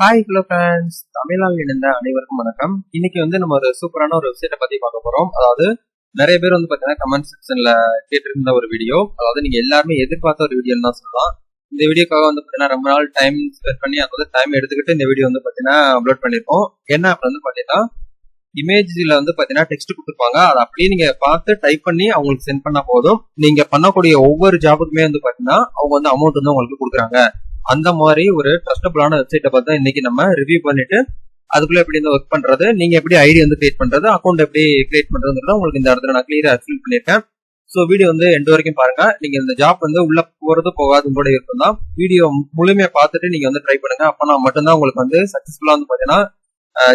Hi hello friends, தமிழால் இணைந்த அனைவருக்கும் வணக்கம். இன்னைக்கு நம்ம ஒரு சூப்பரான ஒரு வெப்சைட்டை பத்தி பார்க்க போறோம். அதாவது நிறைய பேர் பாத்தீங்கன்னா கமெண்ட் செக்ஷன்ல கேட்டிருந்த ஒரு வீடியோ, அதாவது நீங்க எல்லாருமே எதிர்பார்த்த ஒரு வீடியோன்னு தான் சொல்லலாம். இந்த வீடியோக்காக பாத்தீங்கன்னா ரொம்ப நாள் டைம் ஸ்பெண்ட் பண்ணி அதாவது டைம் எடுத்துக்கிட்டு இந்த வீடியோ பாத்தீங்கன்னா அப்லோட் பண்ணிருக்கோம். என்ன அப்படி பாத்தீங்கன்னா இமேஜ்ல பாத்தீங்கன்னா டெக்ஸ்ட் கொடுத்துருப்பாங்க. அதை அப்படியே நீங்க பார்த்து டைப் பண்ணி அவங்களுக்கு சென்ட் பண்ணா போதும். நீங்க பண்ணக்கூடிய ஒவ்வொரு ஜாபுக்குமே பாத்தீங்கன்னா அவங்க அமௌண்ட் உங்களுக்கு கொடுக்குறாங்க. அந்த மாதிரி ஒரு ட்ரஸ்டபிளான வெப்சைட்டை பார்த்தா இன்னைக்கு நம்ம ரிவ்யூ பண்ணிட்டு அதுக்குள்ள எப்படி ஒர்க் பண்றது, நீங்க எப்படி ஐடி கிரியேட் பண்றது, அக்கௌண்ட் எப்படி கிரியேட் பண்றதுங்கிறத உங்களுக்கு இந்த இடத்துல நான் கிளியரா எக்ஸ்பிளைன் பண்ணிருக்கேன். ஸோ வீடியோ எண்ட் வரைக்கும் பாருங்க. நீங்க இந்த ஜாப் உள்ள போறது போகாது கூட இருக்கும் தான். வீடியோ முழுமையா பார்த்துட்டு நீங்க ட்ரை பண்ணுங்க. அப்பனா மட்டும்தான் உங்களுக்கு சக்சஸ்ஃபுல்லா பாத்தீங்கன்னா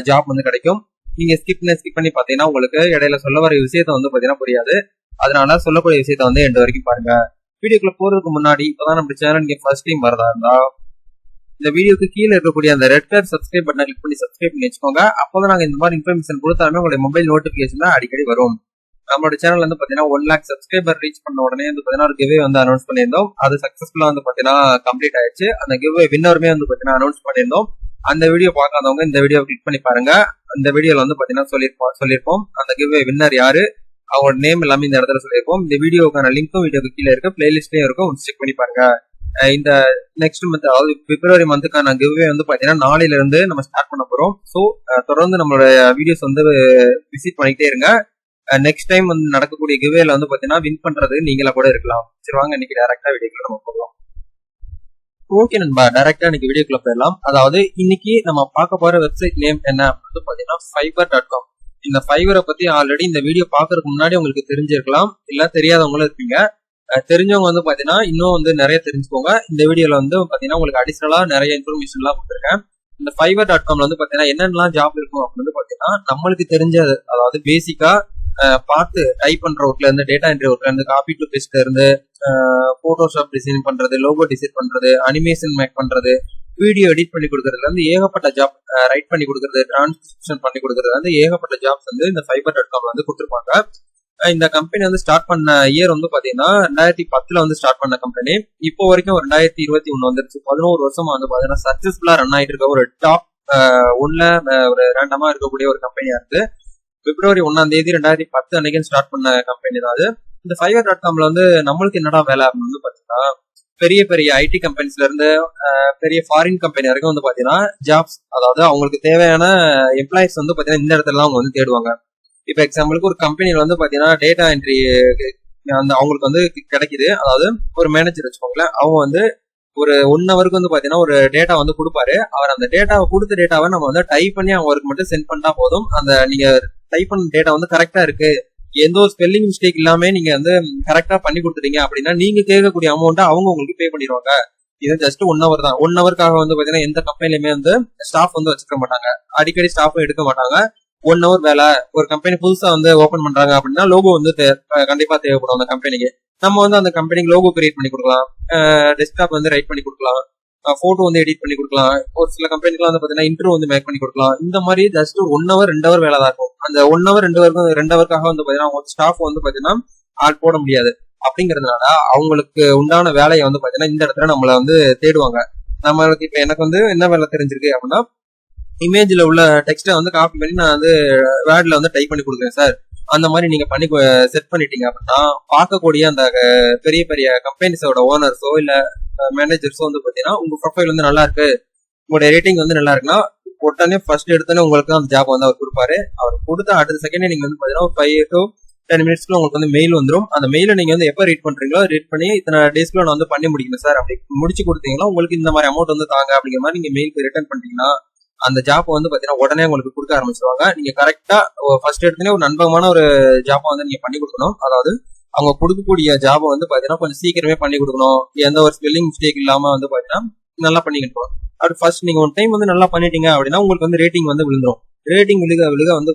ஜாப் கிடைக்கும். நீங்க ஸ்கிப் பண்ணி பாத்தீங்கன்னா உங்களுக்கு இடையில சொல்ல வர விஷயத்த பாத்தீங்கன்னா புரியாது. அதனால சொல்லக்கூடிய விஷயத்த எண்ட் வரைக்கும் பாருங்க. வீடியோக்குள்ள போறதுக்கு முன்னாடி இப்பதான் நம்ம சேனல் நீங்க ஃபர்ஸ்ட் டைம் வரதா இருந்தா இந்த வீடியோக்கு கீழே இருக்கக்கூடிய அந்த ரெட் கலர் சப்ஸ்கிரைப் பட்டனை கிளிக் பண்ணி சப்ஸ்கிரைப் பண்ணி வச்சுக்கோங்க. அப்போதான் நாங்க இந்த மாதிரி இன்ஃபர்மேஷன் கொடுத்தாலுமே உங்களுடைய மொபைல் நோட்டிபிகேஷன் அடிக்கடி வரும். நம்மளோட சேனல் பாத்தீங்கன்னா 1 lakh சப்ஸ்கிரைபர் ரீச் பண்ண உடனே பாத்தீங்கன்னா ஒரு கிவ்வே அனௌன்ஸ் பண்ணியிருந்தோம். அது சக்சஸ்ஃபுல்லா பாத்தீங்கன்னா கம்ப்ளீட் ஆயிடுச்சு. அந்த கிவ்வே வின்னருமே பாத்தீங்கன்னா அனௌன்ஸ் பண்ணியிருந்தோம். அந்த வீடியோ பார்க்காதவங்க இந்த வீடியோ கிளிக் பண்ணி பாருங்க. அந்த வீடியோல பாத்தீங்கன்னா சொல்லியிருப்போம் அந்த கிவ்வே வின்னர் யாரு, அவங்களோட நேம் எல்லாமே இந்த இடத்துல சொல்லியிருப்போம். இந்த வீடியோக்கான லிங்க்கும் வீடியோக்கு கீழே இருக்கு, பிளேலிஸ்ட்லயும் இருக்கும், செக் பண்ணி பாருங்க. இந்த நெக்ஸ்ட் மந்த் அதாவது பிப்ரவரி மந்த்துக்கான கிவ்வே பாத்தீங்கன்னா நாளையில இருந்து நம்ம ஸ்டார்ட் பண்ண போறோம். ஸோ தொடர்ந்து நம்மளோட வீடியோஸ் விசிட் பண்ணிக்கிட்டே இருங்க. நெக்ஸ்ட் டைம் நடக்கக்கூடிய கிவ்வேல பாத்தீங்கன்னா வின் பண்றது நீங்களா கூட இருக்கலாம். சரி வாங்க இன்னைக்கு டைரக்டா வீடியோக்குள்ள நம்ம போகலாம். ஓகே நண்பா, டைரக்டா இன்னைக்கு வீடியோக்குள்ள போயிடலாம். அதாவது இன்னைக்கு நம்ம பார்க்க போற வெப்சைட் நேம் என்ன அப்படின்னு பாத்தீங்கன்னா fiverr.com. இந்த ஃபைவரை பத்தி ஆல்ரெடி இந்த வீடியோ பாக்குறதுக்கு முன்னாடி உங்களுக்கு தெரிஞ்சிருக்கலாம், இல்ல தெரியாதவங்களும் இருப்பீங்க. தெரிஞ்சவங்க பாத்தீங்கன்னா இன்னும் நிறைய தெரிஞ்சுக்கோங்க. இந்த வீடியோல பாத்தீங்கன்னா உங்களுக்கு அடிஷனலா நிறைய இன்ஃபர்மேஷன் எல்லாம் கொடுத்துருக்கேன். இந்த fiverr.comல பாத்தீங்கன்னா என்னென்னலாம் ஜாப் இருக்கும் அப்படின்னு பாத்தீங்கன்னா நம்மளுக்கு தெரிஞ்ச அதாவது பேசிக்கா பார்த்து டைப் பண்ற ஒர்க்ல இருந்து, டேட்டா என்ட்ரி ஒர்க்ல இருந்து, காப்பி டு பேஸ்ட்ல இருந்து, போட்டோஷாப் டிசைன் பண்றது, லோகோ டிசைன் பண்றது, அனிமேஷன் மேக் பண்றது, வீடியோ எடிட் பண்ணி கொடுக்கறதுல இருந்து ஏகப்பட்ட ஜாப், ரைட் பண்ணி கொடுக்கறது, டிரான்ஸ்கிரிப்ஷன் பண்ணி கொடுக்கறது ஏகப்பட்ட ஜாப்ஸ் இந்த fiverr.com கொடுத்துருப்பாங்க. இந்த கம்பெனி ஸ்டார்ட் பண்ண இயர் பாத்தீங்கன்னா 2010 ஸ்டார்ட் பண்ண கம்பெனி. இப்போ வரைக்கும் 2021 வந்துருச்சு. 11 வருஷமா பாத்தீங்கன்னா சக்சஸ்ஃபுல்லா ரன் ஆயிட்டு இருக்க ஒரு டாப் 1ல ஒரு ரேண்டமா இருக்கக்கூடிய ஒரு கம்பெனியா இருக்கு. பிப்ரவரி 1 2010 அன்னைக்கு ஸ்டார்ட் பண்ண கம்பெனி தான் அது. இந்த fiverr.comல நம்மளுக்கு என்னடா வேலை அப்படின்னு பாத்தீங்கன்னா பெரிய பெரிய ஐடி கம்பெனிஸ்ல இருந்து பெரிய ஃபாரின் கம்பெனி வரைக்கும் பாத்தீங்கன்னா ஜாப்ஸ், அதாவது அவங்களுக்கு தேவையான எம்ப்ளாயிஸ் பாத்தீங்கன்னா இந்த இடத்துல அவங்க தேடுவாங்க. இப்ப எக்ஸாம்பிளுக்கு ஒரு கம்பெனில பாத்தீங்கன்னா டேட்டா என்ட்ரி அவங்களுக்கு கிடைக்குது. அதாவது ஒரு மேனேஜர் வச்சுக்கோங்களேன், அவங்க ஒரு 1 ஹவருக்கு பாத்தீங்கன்னா ஒரு டேட்டா கொடுப்பாரு. அவர் அந்த டேட்டாவை கொடுத்த டேட்டாவை நம்ம டைப் பண்ணி அவருக்கு மட்டும் சென்ட் பண்ணா போதும். அந்த நீங்க டைப் பண்ண டேட்டா கரெக்டா இருக்கு, எந்த ஒரு ஸ்பெல்லிங் மிஸ்டேக் இல்லாம நீங்க கரெக்டா பண்ணி கொடுத்துட்டீங்க அப்படின்னா நீங்க கேட்கக்கூடிய அமௌண்ட் அவங்க உங்களுக்கு பே பண்ணிடுவாங்க. இது ஜஸ்ட் 1 hour தான். 1 ஹவருக்காக பாத்தீங்கன்னா எந்த கம்பெனிலுமே ஸ்டாஃப் வச்சுக்க மாட்டாங்க, அடிக்கடி ஸ்டாஃபும் எடுக்க மாட்டாங்க. 1 hour வேலை. ஒரு கம்பெனி புதுசா ஓபன் பண்றாங்க அப்படின்னா லோகோ கண்டிப்பா தேவைப்படும் அந்த கம்பெனிக்கு. நம்ம அந்த கம்பெனிக்கு லோகோ கிரியேட் பண்ணி கொடுக்கலாம், டெஸ்க்டாப் ரைட் பண்ணி கொடுக்கலாம், போட்டோ எடிட் பண்ணி கொடுக்கலாம். ஒரு சில கம்பெனிக்கு பாத்தீங்கன்னா இன்ட்ரோ மேக் பண்ணி கொடுக்கலாம். இந்த மாதிரி ஜஸ்ட் 1 hour 2 hour வேலை தான் இருக்கும். அந்த 1 hour 2 ஹவருக்காக பாத்தீங்கன்னா அவங்க ஸ்டாஃப் பாத்தீங்கன்னா ஆள் போட முடியாது. அப்படிங்கறதுனால அவங்களுக்கு உண்டான வேலையை பாத்தீங்கன்னா இந்த இடத்துல நம்மள தேடுவாங்க. நம்மளுக்கு இப்ப எனக்கு என்ன வேலை தெரிஞ்சிருக்கு அப்படின்னா இமேஜ்ல உள்ள டெக்ஸ்ட காப்பி பண்ணி நான் வேர்ட்ல டைப் பண்ணி கொடுக்குறேன் சார். அந்த மாதிரி நீங்க பண்ணி செட் பண்ணிட்டீங்க அப்படின்னா பார்க்கக்கூடிய அந்த பெரிய பெரிய கம்பெனிஸோட ஓனர்ஸோ இல்ல மேனேஜர்ஸோ பாத்தீங்கன்னா உங்க ப்ரொஃபைல் நல்லா இருக்கு, உங்களுடைய ரேட்டிங் நல்லா இருக்குன்னா உடனே ஃபர்ஸ்ட் எடுத்தோன்னே உங்களுக்கு அந்த ஜாப் அவர் கொடுப்பாரு. அவர் கொடுத்த அடுத்த செகண்டே நீங்க பாத்தீங்கன்னா ஒரு 5 to 10 minutesக்குள்ள உங்களுக்கு மெயில் வந்துடும். அந்த மெயில நீங்க எப்ப ரீட் பண்றீங்களோ ரீட் பண்ணி இத்தனை டேஸ்க்குள்ள நான் பண்ணி முடிக்கணும் சார் அப்படி முடிச்சு கொடுத்தீங்கன்னா உங்களுக்கு இந்த மாதிரி அமௌண்ட் தாங்க அப்படிங்கிற மாதிரி நீங்க மெயிலுக்கு ரிட்டர்ன் பண்ணிட்டீங்கன்னா அந்த ஜாப் பாத்தீங்கன்னா உடனே உங்களுக்கு கொடுக்க ஆரம்பிச்சிருவாங்க. நீங்க கரெக்டா ஃபர்ஸ்ட் எடுத்தோன்னே ஒரு நண்பகமான ஒரு ஜாப் நீங்க பண்ணி கொடுக்கணும். அதாவது அவங்க கொடுக்கக்கூடிய ஜாப் பாத்தீங்கன்னா கொஞ்சம் சீக்கிரமே பண்ணி கொடுக்கணும். எந்த ஒரு ஸ்பெல்லிங் மிஸ்டேக் இல்லாம பாத்தீங்கன்னா நல்லா பண்ணிக்கணும். அப்படி ஃபர்ஸ்ட் நீங்க 1 டைம் நல்லா பண்ணிட்டீங்க அப்படின்னா உங்களுக்கு ரேட்டிங் விழுந்துரும். ரேட்டிங் விழுக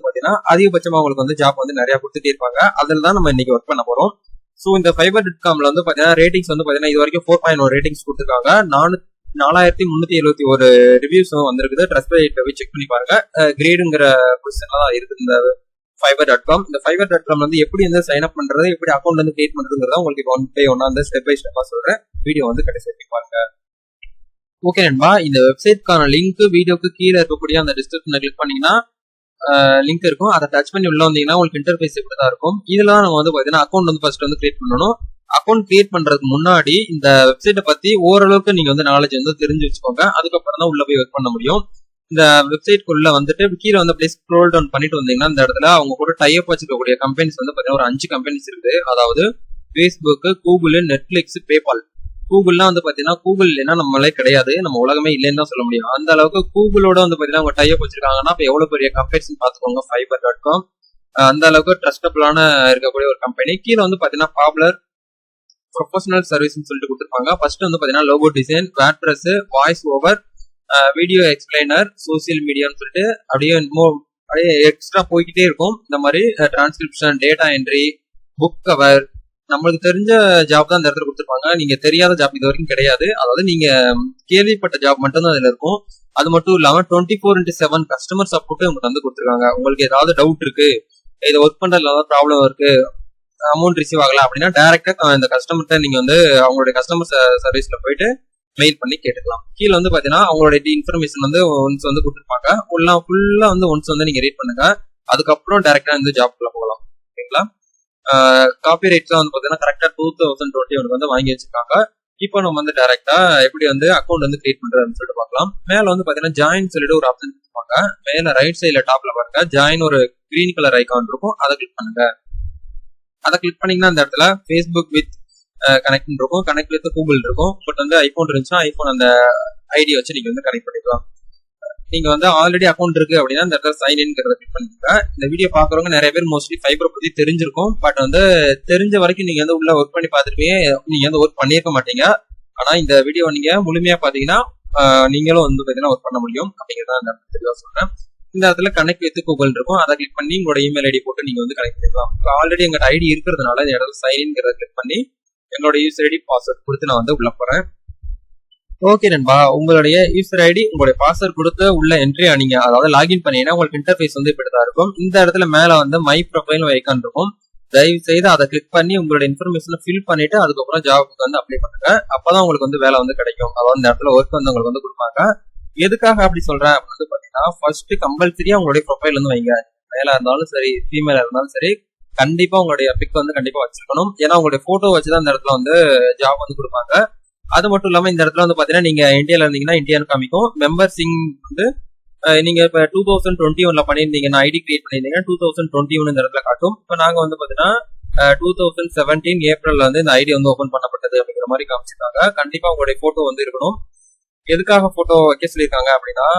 பாத்தீங்கன்னா அதிகபட்சமா உங்களுக்கு ஜாப் நிறைய கொடுத்துட்டே இருப்பாங்க. அதுல தான் நம்ம இன்னைக்கு ஒர்க் பண்ண போறோம். சோ இந்த fiverr.comல பாத்தீங்கன்னா ரேட்டிங்ஸ் பாத்தீங்கன்னா இது வரைக்கும் 4.1 ரேட்டிங்ஸ் கொடுத்துருக்காங்க. 4371 ரிவ்யூஸும் வந்திருக்குது. ட்ரஸ்ட் ரேட் போய் செக் பண்ணி பாருங்க. கிரேடுங்கிற பொசிஷன்ல தான் இருக்கு இந்த fiverr.com. இந்த fiverr.com எப்படி சைன் அப் பண்றது, எப்படி அக்கௌண்ட் கிரியேட் பண்றதுங்கிறத உங்களுக்கு 1 by 1 ஸ்டெப் பை ஸ்டெப்பா சொல்றேன். வீடியோ கடைசி வரைக்கும் பாருங்க. ஓகே நண்பா, இந்த வெப்சைட்கான லிங்க் வீடியோக்கு கீழே இருக்கக்கூடிய அந்த டிஸ்கிரிப்ஷனை கிளிக் பண்ணீங்கன்னா லிங்க் இருக்கும். அதை டச் பண்ணி உள்ள வந்தீங்கன்னா உங்களுக்கு இன்டர்ஃபேஸ் இப்படி தான் இருக்கும். இதுல தான் நம்ம வந்து பாத்தீங்கன்னா அக்கௌண்ட் வந்து ஃபர்ஸ்ட் வந்து கிரியேட் பண்ணணும். அக்கௌண்ட் கிரியேட் பண்றதுக்கு முன்னாடி இந்த வெப்சைட்டை பத்தி ஓரளவுக்கு நீங்க வந்து நாலேஜ் வந்து தெரிஞ்சு வச்சுக்கோங்க. அதுக்கப்புறம் தான் உள்ள போய் ஒர்க் பண்ண முடியும். இந்த வெப்சைட்குள்ள வந்துட்டு கீழே வந்து அப்படியே ஸ்க்ரோல் டவுன் பண்ணிட்டு வந்தீங்கன்னா இந்த இடத்துல அவங்க கூட டைப் வச்சிருக்கக்கூடிய கம்பெனிஸ் வந்து பாத்தீங்கன்னா ஒரு 5 கம்பெனிஸ் இருக்குது. அதாவது ஃபேஸ்புக், கூகுள், நெட்ஃபிளிக்ஸ், பேபால். கூகுள்லாம் வந்து பாத்தீங்கன்னா கூகுள் இல்லைன்னா நம்மளே கிடையாது, நம்ம உலகமே இல்லைன்னு தான் சொல்ல முடியும். அந்த அளவுக்கு கூகுளோட வந்து பாத்தீங்கன்னா அவங்க டைப் வச்சிருக்காங்கன்னா இப்ப எவ்வளவு பெரிய கம்பெனிஸ் பாத்துக்கோங்க. Fiverr.com அந்த அளவுக்கு ட்ரஸ்டபிளான இருக்கக்கூடிய ஒரு கம்பெனி. கீழே வந்து பாத்தீங்கன்னா பாப்புலர் ப்ரொஃபஷனல் சர்வீஸ்னு சொல்லிட்டு கொடுத்துருப்பாங்க. ஃபர்ஸ்ட் வந்து பாத்தீங்கன்னா logo design, WordPress, voice over, video explainer, social மீடியான்னு சொல்லிட்டு அப்படியே எக்ஸ்ட்ரா போய்கிட்டே இருக்கும். இந்த மாதிரி transcription, data entry, book cover, நம்மளுக்கு தெரிஞ்ச ஜாப் தான் இந்த இடத்துல கொடுத்துருப்பாங்க. நீங்க தெரியாத ஜாப் இது வரைக்கும் கிடையாது. அதாவது நீங்க கேள்விப்பட்ட ஜாப் மட்டும் தான் இதுல இருக்கும். அது மட்டும் இல்லாம 24/7 கஸ்டமர் சப்போர்ட் உங்களுக்கு வந்து கொடுத்துருக்காங்க. உங்களுக்கு ஏதாவது டவுட் இருக்கு, இதை ஒர்க் பண்றதுல ஏதாவது ப்ராப்ளம் இருக்கு, அமௌண்ட் ரிசீவ் ஆகல அப்படின்னா டைரக்டா இந்த கஸ்டமர்கிட்ட நீங்க வந்து அவங்களுடைய கஸ்டமர் சர்வீஸ்ல போயிட்டு மெயில் பண்ணி கேட்டுக்கலாம். கீழே வந்து பாத்தீங்கன்னா அவங்களுடைய இன்ஃபர்மேஷன் வந்து ஒன்ஸ் வந்து கொடுத்துருப்பாங்க. ஃபுல்லா வந்து ஒன்ஸ் வந்து நீங்க ரீட் பண்ணுங்க. அதுக்கப்புறம் டைரக்டா வந்து ஜாப்குள்ள போகலாம். ஓகேங்களா? காப்பி ரைட்ஸ் வந்து பாத்தீங்கன்னா கரெக்டா 2021 வந்து வாங்கி வச்சிருக்காங்க. இப்போ நம்ம வந்து டைரக்டா எப்படி வந்து அக்கௌண்ட் வந்து கிரியேட் பண்றதுன்னு சொல்லிட்டு பார்க்கலாம். மேல வந்து பாத்தீங்கன்னா ஜாயின் சொல்லிட்டு ஒரு ஆப்ஷன் கொடுப்பாங்க. மேல ரைட் சைட்ல டாப்ல பாருங்க ஜாயின் ஒரு கிரீன் கலர் ஐகான் இருக்கும். அதை கிளிக் பண்ணுங்க. அதை கிளிக் பண்ணீங்கன்னா அந்த இடத்துல ஃபேஸ்புக் வித் கனெக்ட் இருக்கும், கனெக்ட் வித் கூகுள் இருக்கும். பட் வந்து ஐபோன் இருந்துச்சுன்னா ஐபோன் அந்த ஐடி வச்சு நீங்க வந்து கனெக்ட் பண்ணிக்கலாம். நீங்க வந்து ஆல்ரெடி அக்கௌண்ட் இருக்கு அப்படின்னா இந்த இடத்துல சைன் இன்ங்கிறத கிளிக் பண்ணிக்கோங்க. இந்த வீடியோ பாக்குறவங்க நிறைய பேர் மோஸ்ட்லி ஃபைபர் பத்தி தெரிஞ்சிருக்கும். பட் வந்து தெரிஞ்ச வரைக்கும் நீங்க வந்து உள்ள ஒர்க் பண்ணி பார்த்துருப்பீங்க, நீங்க வந்து ஒர்க் பண்ணியிருக்க மாட்டீங்க. ஆனா இந்த வீடியோ நீங்க முழுமையா பாத்தீங்கன்னா நீங்களும் வந்து பாத்தீங்கன்னா ஒர்க் பண்ண முடியும் அப்படிங்கிறத இந்த இடத்துல சொல்றேன். இந்த இடத்துல கனெக்ட் வித் கூகுள் இருக்கும். அதை கிளிக் பண்ணி உங்களோட இமெயில் ஐடி போட்டு நீங்க வந்து கனெக்ட் பண்ணிக்கலாம். இப்போ ஆல்ரெடி எங்க ஐடி இருக்கிறதுனால இந்த இடத்துல சைன் இன்ங்கிறத கிளிக் பண்ணி எங்களோட யூசர் ஐடி பாஸ்வேர்ட் கொடுத்து நான் வந்து உள்ள போறேன். ஓகே நண்பா, உங்களுடைய யூசர் ஐடி உங்களுடைய பாஸ்வேர்ட் கொடுத்து உள்ள என்ட்ரி ஆனீங்க, அதாவது லாகின் பண்ணீங்கன்னா உங்களுக்கு இன்டர்ஃபேஸ் வந்து இப்படிதான் இருக்கும். இந்த இடத்துல மேல வந்து மை ப்ரொஃபைல் ஐகான் இருக்கும். தயவு செய்து அதை கிளிக் பண்ணி உங்களோட இன்ஃபர்மேஷனை ஃபில் பண்ணிட்டு அதுக்கப்புறம் ஜாபுக்கு வந்து அப்ளை பண்ணுங்க. அப்பதான் உங்களுக்கு வந்து வேலை வந்து கிடைக்கும். அதாவது இந்த இடத்துல ஒர்க் வந்து உங்களுக்கு வந்து கொடுப்பாங்க. எதுக்காக அப்படி சொல்றேன் அப்படின்னு பாத்தீங்கன்னா, ஃபர்ஸ்ட் கம்பல்சரியா உங்களுடைய ப்ரொஃபைல் வந்து வைங்க. மேலா இருந்தாலும் சரி, ஃபீமேலா இருந்தாலும் சரி, கண்டிப்பா உங்களுடைய பிக் வந்து கண்டிப்பா வச்சிருக்கணும். ஏன்னா உங்களுடைய போட்டோ வச்சுதான் இந்த இடத்துல வந்து ஜாப் வந்து கொடுப்பாங்க. அது மட்டும் இல்லாம இந்த இடத்துல வந்து பாத்தீங்கன்னா நீங்க இந்தியால இருந்தீங்கன்னா இந்தியான்னு காமிக்கும். மெம்பர்ஸிங் வந்து நீங்க இப்ப 2021 பண்ணியிருந்தீங்கன்னா ஐடி கிரியேட் பண்ணியிருந்தீங்கன்னா 2021 இந்த இடத்துல காட்டும். இப்ப நாங்க வந்து பாத்தீங்கன்னா 2017 ஏப்ரல்ல வந்து இந்த ஐடி வந்து ஓபன் பண்ணப்பட்டது அப்படிங்கிற மாதிரி காமிச்சிருக்காங்க. கண்டிப்பா உங்களுடைய போட்டோ வந்து இருக்கணும். எதுக்காக போட்டோ வைக்க சொல்லியிருக்காங்க அப்படின்னா,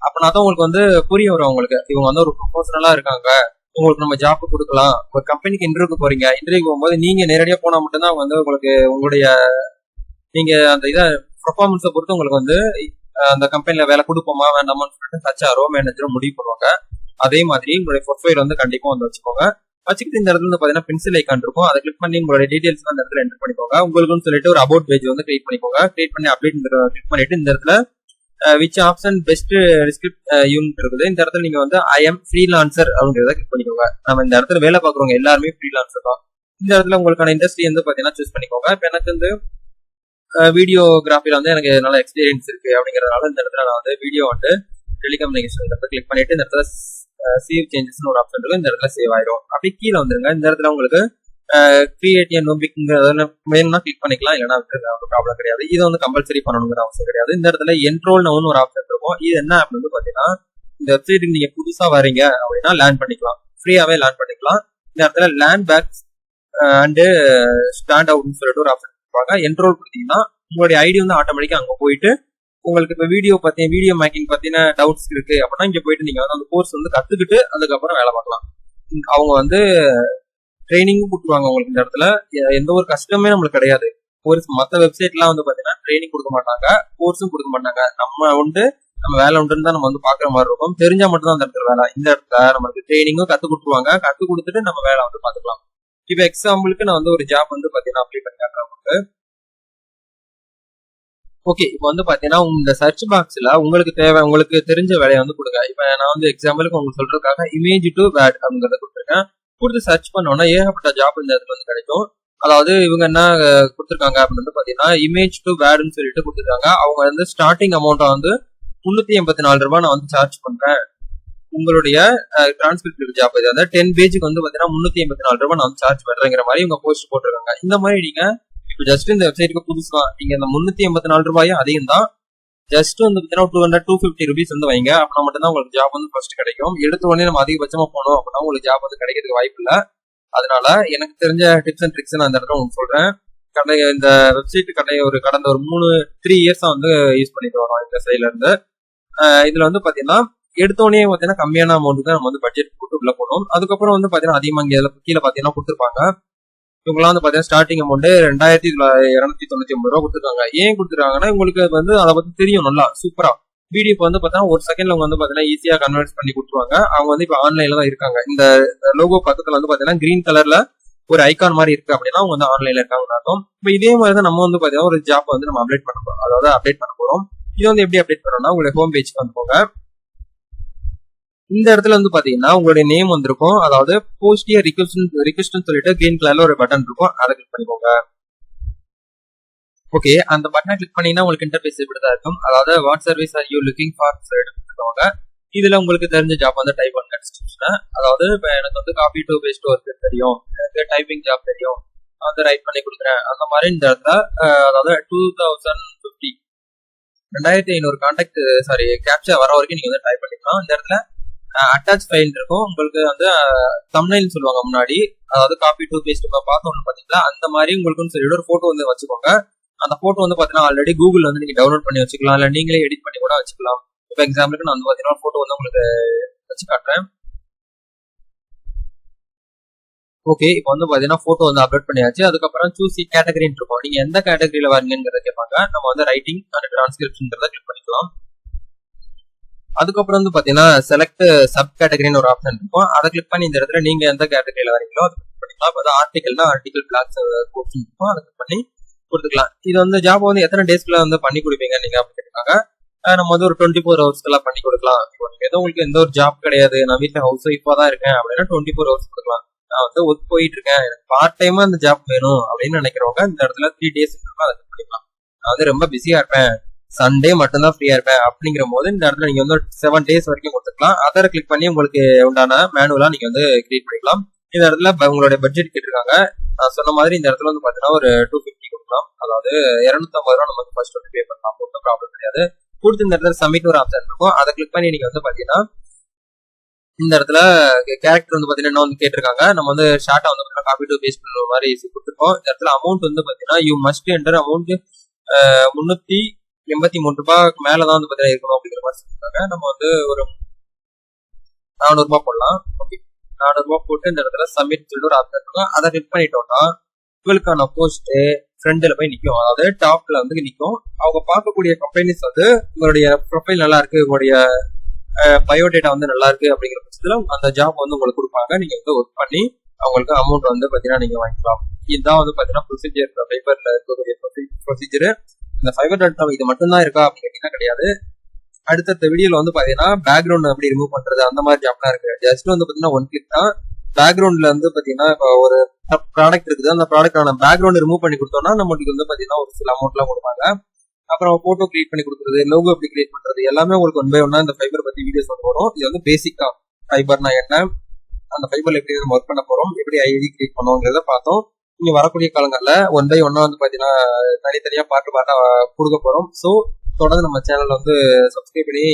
அப்படின்னா தான் உங்களுக்கு வந்து புரிய வரும். உங்களுக்கு இவங்க வந்து ஒரு ப்ரொபோஷனலா இருக்காங்க, உங்களுக்கு நம்ம ஜாப் கொடுக்கலாம். ஒரு கம்பெனிக்கு இன்டர்வியூக்கு போறீங்க, இன்டர்வியூ போகும்போது நீங்க நேரடியா போனா மட்டும்தான் வந்து உங்களுக்கு உங்களுடைய நீங்க அந்த இதை பெர்ஃபார்மன்ஸை பொறுத்து உங்களுக்கு வந்து அந்த கம்பெனில வேலை கொடுப்போமா வேண்டாமான்னு சொல்லிட்டு ஹச்ஆரோ மேனேஜரோ முடிவு பண்ணுவாங்க. அதே மாதிரி உங்களுடைய ப்ரொஃபைல் வந்து கண்டிப்பா வந்து வச்சுக்கோங்க. வச்சுக்கிட்டு இந்த இடத்துல வந்து பாத்தீங்கன்னா பென்சில் ஐக்கான் இருக்கும். அதை கிளிக் பண்ணி உங்களுடைய டீடைல்ஸ் அந்த இடத்துல என்டர் பண்ணிக்கோங்க. உங்களுக்குன்னு சொல்லிட்டு ஒரு அபவுட் பேஜ் வந்து கிரியேட் பண்ணிக்கோங்க. கிரியேட் பண்ணி அப்டேட் கிளிக் பண்ணிட்டு இந்த இடத்துல விச் ஆப்ஷன் பெஸ்ட் டிஸ்கிரிப்ட் யூனிட் இருக்குது. இந்த இடத்துல நீங்க வந்து ஐ எம் ஃப்ரீலான்சர் அப்படிங்கிறத கிளிக் பண்ணிக்கோங்க. நம்ம இந்த இடத்துல வேலை பாக்குறவங்க எல்லாருமே ஃப்ரீலான்சர் தான். இந்த இடத்துல உங்களுக்கான இண்டஸ்ட்ரி வந்து பாத்தீங்கன்னா சூஸ் பண்ணிக்கோங்க. இப்ப எனக்கு வந்து வீடியோகிராஃபில வந்து எனக்கு நல்ல எக்ஸ்பீரியன்ஸ் இருக்கு அப்படிங்கறதுனால இந்த இடத்துல நான் வந்து வீடியோ வந்து டெலிகம்யூனிகேஷன் கிளிக் பண்ணிட்டு இந்த இடத்துல சேவ் சேஞ்சஸ் ஒரு ஆப்ஷன் இருக்கும். இந்த இடத்துல சேவ் ஆயிடும். அப்படி கீழே வந்துருங்க. இந்த இடத்துல உங்களுக்கு கிரியேட் வேணும்னா கிளிக் பண்ணிக்கலாம், இல்லைன்னா ப்ராப்ளம் கிடையாது. இதை வந்து கம்பல்சரி பண்ணணுங்கிற அவசியம் கிடையாது. இந்த இடத்துல என்ரோல் நவுன்னு ஒரு ஆப்ஷன் இருக்கும். இது என்ன அப்படின்னு பாத்தீங்கன்னா, இந்த வெப்சைட்டுக்கு நீங்க புதுசா வரீங்க அப்படின்னா லேர்ன் பண்ணிக்கலாம், ஃப்ரீயாவே லேர்ன் பண்ணிக்கலாம். இந்த இடத்துல லேர்ன் பேக்ஸ் அண்ட் ஸ்டாண்ட் அவுட்னு சொல்லிட்டு ஒரு ஆப்ஷன் கொடுப்பாங்க. என்ரோல் கொடுத்தீங்கன்னா உங்களுடைய ஐடி வந்து ஆட்டோமேட்டிக்கா அங்க போயிட்டு உங்களுக்கு இப்ப வீடியோ மேக்கிங் பத்தின டவுட்ஸ் இருக்கு அப்படின்னா இங்க போயிட்டு நீங்க வந்து அந்த கோர்ஸ் வந்து கத்துக்கிட்டு அதுக்கப்புறம் வேலை பார்க்கலாம். அவங்க வந்து ட்ரைனிங்கும் கொடுத்துருவாங்க உங்களுக்கு. இந்த இடத்துல எந்த ஒரு கஷ்டமே நம்மளுக்கு கிடையாது. ஒரு மற்ற வெப்சைட்லாம் வந்து பாத்தீங்கன்னா ட்ரைனிங் கொடுக்க மாட்டாங்க, கோர்ஸும் கொடுக்க மாட்டாங்க. நம்ம வேலை உண்டுன்னு தான் நம்ம வந்து பாக்குற மாதிரி இருக்கும். தெரிஞ்சா மட்டும் தான் அந்த இடத்துல வேலை. இந்த இடத்துல நம்மளுக்கு ட்ரைனிங்கும் கத்து கொடுத்துருவாங்க. கத்து கொடுத்துட்டு நம்ம வேலை வந்து பாத்துக்கலாம். இப்ப எக்ஸாம்பிளுக்கு நான் வந்து ஒரு ஜாப் வந்து பாத்தீங்கன்னா அப்ளை பண்ணி காட்டுறேன் உங்களுக்கு. ஓகே, இப்போ வந்து பாத்தீங்கன்னா இந்த சர்ச் பாக்ஸ்ல உங்களுக்கு தெரிஞ்ச வேலையை வந்து கொடுங்க. இப்ப நான் வந்து எக்ஸாம்பிளுக்கு உங்களுக்கு சொல்றதுக்காக இமேஜ் டு வேர்ட் அப்படிங்கறத கொடுத்துருக்கேன். கொடுத்து சர்ச் பண்ணோம்னா ஏகப்பட்ட ஜாப் இந்த இடத்துல வந்து கிடைக்கும். அதாவது இவங்க என்ன கொடுத்துருக்காங்க அப்படின்னு வந்து பாத்தீங்கன்னா இமேஜ் டு வேர்டுன்னு சொல்லிட்டு கொடுத்துருக்காங்க. அவங்க வந்து ஸ்டார்டிங் அமௌண்ட்டை வந்து 384 ரூபாய் நான் வந்து சார்ஜ் பண்றேன். உங்களுடைய டிரான்ஸ்கிரிப்ட் ஜாப் இது வந்து 10 பேஜுக்கு வந்து பாத்தீங்கன்னா 384 ரூபாய் நான் வந்து சார்ஜ் பண்றேங்கிற மாதிரி இவங்க போஸ்ட் போட்டிருக்காங்க. இந்த மாதிரி நீங்க இப்போ ஜஸ்ட் இந்த வெப்சைட்டுக்கு புதுசா நீங்க இந்த 384 ரூபாயும் அதிகம் தான். ஜஸ்ட் வந்து பாத்தீங்கன்னா 250 ருபீஸ் வந்து வைங்க. அப்படின்னா மட்டும்தான் உங்களுக்கு ஜாப் வந்து ஃபர்ஸ்ட் கிடைக்கும். எடுத்த உடனே நம்ம அதிகபட்சமா போனோம் அப்படின்னா உங்களுக்கு ஜாப் வந்து கிடைக்கிறதுக்கு வாய்ப்பு இல்லை. அதனால எனக்கு தெரிஞ்ச டிப்ஸ் அண்ட் ட்ரிக்ஸ் நான் இந்த இடத்துல உங்களுக்கு சொல்றேன். இந்த வெப்சைட் கடந்த ஒரு 3 இயர்ஸா வந்து யூஸ் பண்ணிட்டு வரோம் இந்த சைட்ல இருந்து. இதுல வந்து பாத்தீங்கன்னா எடுத்தோடனே பாத்தீங்கன்னா கம்மியான அமௌண்ட் தான் நம்ம வந்து பட்ஜெட் போட்டு உள்ள போகணும். அதுக்கப்புறம் வந்து பாத்தீங்கன்னா அதிகமா இங்க கீழே பாத்தீங்கன்னா கொடுத்துருப்பாங்க. இவங்கலாம் வந்து பாத்தீங்கன்னா ஸ்டார்டிங் அமௌண்ட் 2299 ரூபா கொடுத்துருக்காங்க. ஏன் கொடுத்துருக்காங்கன்னா உங்களுக்கு வந்து அதை பத்தி தெரியும் நல்லா சூப்பரா. வீடியோ வந்து பாத்தீங்கன்னா ஒரு செகண்ட்ல அவங்க வந்து பாத்தீங்கன்னா ஈஸியா கன்வெர்ட் பண்ணி கொடுத்துருவாங்க. அவங்க வந்து இப்ப ஆன்லைன்ல தான் இருக்காங்க. இந்த லோகோ பக்கத்துல வந்து பாத்தீங்கன்னா கிரீன் கலர்ல ஒரு ஐகான் மாதிரி இருக்கு அப்படின்னா அவங்க வந்து ஆன்லைன்ல இருக்காங்க அர்த்தம். இப்ப இதே மாதிரி தான் நம்ம வந்து பாத்தீங்கன்னா ஒரு ஜாப் வந்து நம்ம அப்டேட் பண்ண போறோம். அதாவது அப்டேட் பண்ண போறோம். இது வந்து எப்படி அப்டேட் பண்ணோம்னா உங்களுடைய ஹோம் பேஜ்க்கு வந்து போங்க. இந்த இடத்துல வந்து பாத்தீங்கன்னா உங்களுடைய நேம் வந்திருக்கும். அதாவது போஸ்ட் ரிக்வெஸ்ட் சொல்லிட்டு கிரீன் கலர்ல ஒரு பட்டன் இருக்கும். அதை கிளிக் பண்ணிக்கோங்க. ஓகே, அந்த பட்டனை கிளிக் பண்ணீங்கன்னா உங்களுக்கு இன்டர்ஃபேஸ் இப்படிதான் இருக்கும். அதாவது what service are you looking for எடுத்துக்கோங்க. இதுல உங்களுக்கு தெரிஞ்ச ஜாப் வந்து டைப் பண்ணுங்க டிஸ்கிரிப்ஷன். அதாவது இப்போ எனக்கு வந்து காப்பி டு பேஸ்ட் ஒர்க் தெரியும், எனக்கு டைப்பிங் ஜாப் தெரியும், வந்து ரைட் பண்ணி கொடுக்குறேன். அந்த மாதிரி இந்த இடத்துல அதாவது 2050 2500 கான்டாக்ட் கேப்சா வர வரைக்கும் நீங்க வந்து டைப் பண்ணிக்கலாம். இந்த இடத்துல அட்டாச் ஃபைல் இருக்கும். உங்களுக்கு வந்து தம்ப்நெயில் சொல்லுவாங்க முன்னாடி. அதாவது காப்பி டு பேஸ்ட் பார்த்தோம்னு பாத்தீங்களா அந்த மாதிரி உங்களுக்கு சொல்லிட்டு ஒரு போட்டோ வந்து வச்சுக்கோங்க. அந்த போட்டோ வந்து பாத்தீங்கன்னா ஆல்ரெடி கூகுள் வந்து நீங்க டவுன்லோட் பண்ணி வச்சுக்கலாம், இல்ல நீங்களே எடிட் பண்ணி கூட வச்சுக்கலாம். இப்போ எக்ஸாம்பிளுக்கு நான் வந்து பாத்தீங்கன்னா போட்டோ வந்து உங்களுக்கு வச்சு காட்டுறேன். ஓகே, இப்போ வந்து பாத்தீங்கன்னா போட்டோ வந்து அப்லோட் பண்ணியாச்சு. அதுக்கப்புறம் சூஸ் கேட்டகரின்னு இருக்கும். நீங்க எந்த கேட்டகரியில வரீங்கிறத கேட்பாங்க. நம்ம வந்து ரைட்டிங் அண்ட் டிரான்ஸ்கிரிப்ஷன் கிளிக் பண்ணிக்கலாம். அதுக்கப்புறம் வந்து பாத்தீங்கன்னா செலக்ட் சப் கேட்டகரின்னு ஒரு ஆப்ஷன் இருக்கும். அதை கிளிக் பண்ணி இந்த இடத்துல நீங்க எந்த கேட்டகரியில வரீங்களோ அதை கிளிக் பண்ணிக்கலாம். இப்போ ஆர்டிகல்னா ஆர்டிகல் பிளாக்ஸ் ஆப்ஷன் இருக்கும். அதை கிளிக் பண்ணி கொடுத்துக்கலாம். இது வந்து ஜாப் வந்து எத்தனை டேஸ்க்குள்ள வந்து பண்ணி கொடுப்பீங்க நீங்க அப்படிங்கிறதுக்காக நம்ம வந்து ஒரு 24 ஹவர்ஸ்க்கெல்லாம் பண்ணி கொடுக்கலாம். இப்போ நீங்க ஏதோ உங்களுக்கு எந்த ஒரு ஜாப் கிடையாது, நான் வீட்டுல ஹவுஸ் ஒய்ஃபா தான் இருக்கேன் அப்படின்னா 24 ஹவர்ஸ் கொடுக்கலாம். நான் வந்து ஒர்க் போயிட்டு இருக்கேன், எனக்கு பார்ட் டைமா அந்த ஜாப் வேணும் அப்படின்னு நினைக்கிறவங்க இந்த இடத்துல 3 டேஸ் அதை கிளிக் பண்ணிக்கலாம். நான் வந்து ரொம்ப பிஸியா இருப்பேன், சண்டே மட்டும்தான் ஃப்ரீயா இருப்பேன் அப்படிங்கிற போது இந்த இடத்துல நீங்க வந்து 7 டேஸ் வரைக்கும் கொடுத்துக்கலாம். அதை கிளிக் பண்ணி உங்களுக்கு உண்டான மேனுவலா நீங்க வந்து கிரியேட் பண்ணிக்கலாம். இந்த இடத்துல உங்களுடைய பட்ஜெட் கேட்டிருக்காங்க. நான் சொன்ன மாதிரி இந்த இடத்துல வந்து பாத்தீங்கன்னா ஒரு 250 கொடுக்கலாம். அதாவது 250 ரூபா நமக்கு ஃபர்ஸ்ட் வந்து பே பண்ணலாம், ஒன்றும் ப்ராப்ளம் கிடையாது. கொடுத்து இந்த இடத்துல சப்மிட் ஒரு ஆப்ஷன் இருக்கும். அதை கிளிக் பண்ணி நீங்க வந்து பாத்தீங்கன்னா இந்த இடத்துல கேரக்டர் வந்து பாத்தீங்கன்னா வந்து கேட்டிருக்காங்க. நம்ம வந்து ஷார்ட்டா வந்து காப்பி டு பேஸ்ட் பண்ணுற மாதிரி கொடுத்துருக்கோம். இந்த இடத்துல அமௌண்ட் வந்து பாத்தீங்கன்னா யூ மஸ்ட் என்டர் அமௌண்ட் 383 ரூபாய்க்கு மேலதான் வந்து பாத்தீங்கன்னா இருக்கணும் அப்படிங்கிற மாதிரி சொல்லிருக்காங்க. நம்ம வந்து ஒரு 400 ரூபாய் போடலாம். ஓகே, 400 ரூபாய் போட்டு இந்த இடத்துல சப்மிட் சொல்லிட்டு ஒரு ஆப்ஷன் இருக்கும். அதை கிளிக் பண்ணிட்டோம்னா உங்களுக்கான போஸ்ட் ஃப்ரண்ட்ல போய் நிற்கும். அதாவது டாப்ல வந்து நிற்கும். அவங்க பார்க்கக்கூடிய கம்பெனிஸ் வந்து உங்களுடைய ப்ரொஃபைல் நல்லா இருக்கு, உங்களுடைய பயோடேட்டா வந்து நல்லா இருக்கு அப்படிங்கிற பட்சத்துல அந்த ஜாப் வந்து உங்களுக்கு கொடுப்பாங்க. நீங்க வந்து ஒர்க் பண்ணி அவங்களுக்கு அமௌண்ட் வந்து பாத்தீங்கன்னா நீங்க வாங்கிக்கலாம். இதுதான் வந்து பாத்தீங்கன்னா ப்ரொசீஜர், ஃபைபர்ல இருக்கக்கூடிய ப்ரொசீஜர். இந்த ஃபைபர்.com இது மட்டும்தான் இருக்கா அப்படின்னு கிடையாது. அடுத்த வீடியோல வந்து பாத்தீங்கன்னா பேக்ரவுண்ட் எப்படி ரிமூவ் பண்றது அந்த மாதிரி ஜாப்லாம் இருக்கு. ஜஸ்ட் வந்து பாத்தீங்கன்னா ஒன் கிளிக் தான். பேக்ரவுண்ட்ல வந்து பாத்தீங்கன்னா இப்போ ஒரு ப்ராடக்ட் இருக்குது, அந்த ப்ராடக்டான பேக்ரவுண்ட் ரிமூவ் பண்ணி கொடுத்தோம்னா நம்மளுக்கு வந்து பாத்தீங்கன்னா ஒரு சில அமௌண்ட் எல்லாம் கொடுப்பாங்க. அப்புறம் போட்டோ கிரியேட் பண்ணி கொடுக்குறது, லோகோ எப்படி கிரியேட் பண்றது எல்லாமே உங்களுக்கு ஒன் பை ஒன்னா இந்த ஃபைபர் பத்தி வீடியோஸ் வந்து வரும். இது வந்து பேசிக்கா ஃபைபர்னா என்ன, அந்த ஃபைபர்ல எப்படி நம்ம ஒர்க் பண்ண போறோம், எப்படி ஐடி கிரியேட் பண்ணுவோங்கிறத பார்த்தோம். நீங்க வரக்கூடிய காலங்கள்ல ஒன் பை ஒன்னா வந்து பாத்தீங்கன்னா தனித்தனியா பாட்டா கொடுக்க போறோம். ஸோ தொடர்ந்து நம்ம சேனல்ல வந்து சப்ஸ்கிரைப் பண்ணி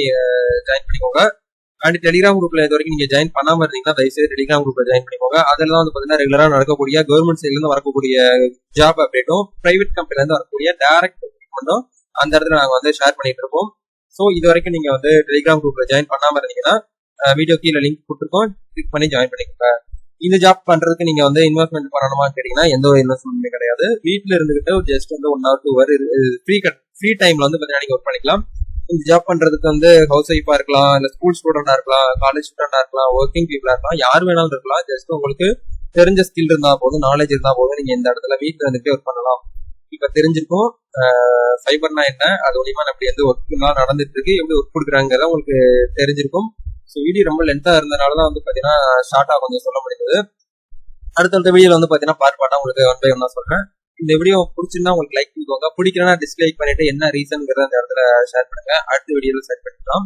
ஜாயின் பண்ணிக்கோங்க. அண்ட் டெலிகிராம் குரூப்ல இது வரைக்கும் நீங்க ஜாயின் பண்ணாம இருந்தீங்கன்னா தயவுசெய்து டெலிகிராம் குரூப்ல ஜாயின் பண்ணிக்கோங்க. அதுல வந்து பாத்தீங்கன்னா ரெகுலரா நடக்கக்கூடிய கவர்மெண்ட் சைட்ல இருந்து வரக்கூடிய ஜாப் அப்டேட்டும் பிரைவேட் கம்பெனில இருந்து வரக்கூடிய டைரக்ட் ரிக்ரூட்மெண்ட்டும் அந்த இடத்துல நாங்க வந்து ஷேர் பண்ணிட்டு இருப்போம். ஸோ இது வரைக்கும் நீங்க வந்து டெலிகிராம் குரூப்ல ஜாயின் பண்ணாம இருந்தீங்கன்னா வீடியோ கீழே லிங்க் கொடுத்துருக்கோம், கிளிக் பண்ணி ஜாயின் பண்ணிக்கோங்க. இந்த ஜாப் பண்றதுக்கு நீங்க வந்து இன்வெஸ்ட்மெண்ட் பண்ணணுமா கேட்டீங்கன்னா எந்த ஒரு இன்வெஸ்ட்மெண்ட்டுமே கிடையாது. வீட்டுல இருந்துகிட்டு ஜஸ்ட் வந்து 1 hour 2 hour ஃப்ரீ டைம்ல வந்து பாத்தீங்கன்னா நீங்க ஒர்க் பண்ணிக்கலாம். இந்த ஜாப் பண்றதுக்கு வந்து ஹவுஸ் ஒய்ஃபா இருக்கலாம், இல்ல ஸ்கூல் ஸ்டூடெண்டா இருக்கலாம், காலேஜ் ஸ்டூடெண்டா இருக்கலாம், ஒர்க்கிங் பீப்புளா இருக்கலாம், யார் வேணாலும் இருக்கலாம். ஜஸ்ட் உங்களுக்கு தெரிஞ்ச ஸ்கில் இருந்தா போதும், நாலேஜ் இருந்தா போதும், நீங்க இந்த இடத்துல வீட்டுல இருந்துட்டு ஒர்க் பண்ணலாம். இப்ப தெரிஞ்சிருக்கும் ஃபைபர்னா என்ன, அது மூலியமா எப்படி எந்த ஒர்க் எல்லாம் நடந்துட்டு இருக்கு, எப்படி ஒர்க் கொடுக்குறாங்கிறத உங்களுக்கு தெரிஞ்சிருக்கும். ஸோ வீடியோ ரொம்ப லென்த்தா இருந்தனாலதான் வந்து பாத்தீங்கன்னா ஷார்ட்டா கொஞ்சம் சொல்ல முடியுது. அடுத்தடுத்த வீடியோல வந்து பாத்தீங்கன்னா பார்ட் உங்களுக்கு 1 by 1 தான் சொல்றேன். இந்த வீடியோ பிடிச்சிருந்தா உங்களுக்கு லைக் கொடுங்க, பிடிக்கலன்னா டிஸ்லைக் பண்ணிட்டு என்ன ரீசன்ங்கிறத அந்த இடத்துல ஷேர் பண்ணுங்க. அடுத்த வீடியோல ஷேர் பண்ணிக்கலாம்.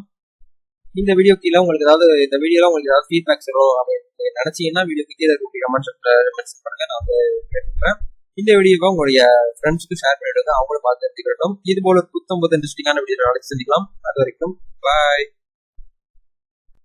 இந்த வீடியோ கீழே உங்களுக்கு இந்த வீடியோல உங்களுக்கு ஏதாவது ஃபீட்பேக்ஸ் வரும் அப்படின்னு நினைச்சீங்கன்னா வீடியோக்கு கீழே இருக்க கமெண்ட் மென்ஷன் பண்ணுங்க, நான் வந்து கேட்டுக்கிறேன். இந்த வீடியோவை உங்களுடைய ஃப்ரெண்ட்ஸ்க்கு ஷேர் பண்ணிடுங்க, அவங்களும் பார்த்து தெரிஞ்சுக்கட்டும். இது போல புத்தம் இன்ட்ரெஸ்டிங்கான வீடியோ நாளைக்கு செஞ்சுக்கலாம். அது வரைக்கும் பாய்.